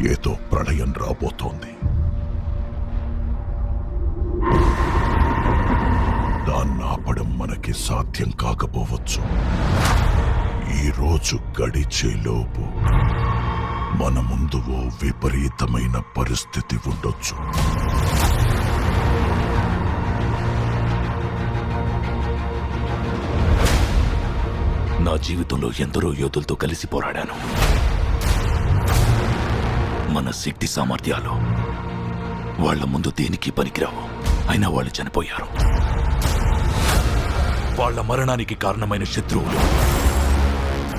ఏదో ప్రళయం రాబోతోంది. దాన్ని ఆపడం మనకి సాధ్యం కాకపోవచ్చు. ఈ రోజు గడిచేలోపు మన ముందు ఓ విపరీతమైన పరిస్థితి ఉండొచ్చు. నా జీవితంలో ఎందరో యోధులతో కలిసి పోరాడాను. మన శక్తి సామర్థ్యాలు వాళ్ల ముందు దేనికి పనికిరావు. అయినా వాళ్ళు చనిపోయారు. వాళ్ల మరణానికి కారణమైన శత్రువులు,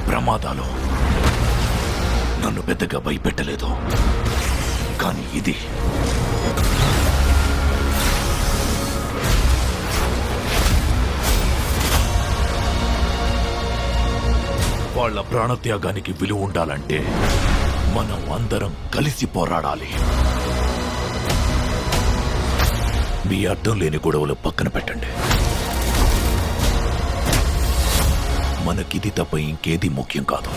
ప్రమాదాలు నన్ను పెద్దగా భయపెట్టలేదు. కానీ ఇది వాళ్ల ప్రాణత్యాగానికి విలువ ఉండాలంటే మనం అందరం కలిసి పోరాడాలి. మీ అర్థం లేని గొడవలు పక్కన పెట్టండి. మనకిది తప్ప ఇంకేది ముఖ్యం కాదు.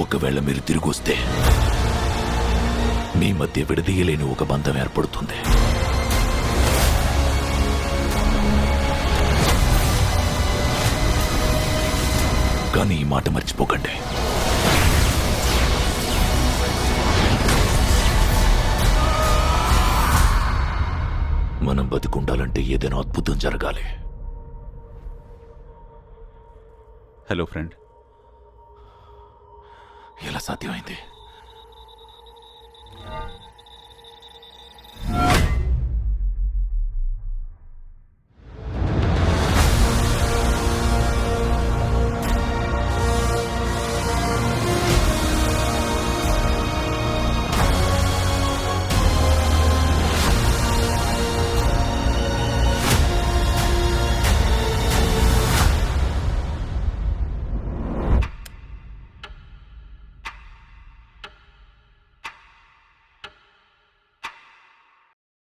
ఒకవేళ మీరు తిరిగి వస్తే మీ మధ్య విడదీయలేని ఒక బంధం ఏర్పడుతుంది. కానీ ఈ మాట మర్చిపోకండి. మనం బతికుండాలంటే ఏదైనా అద్భుతం జరగాలి. Hello friend. ఎలా సాధ్యమైంది?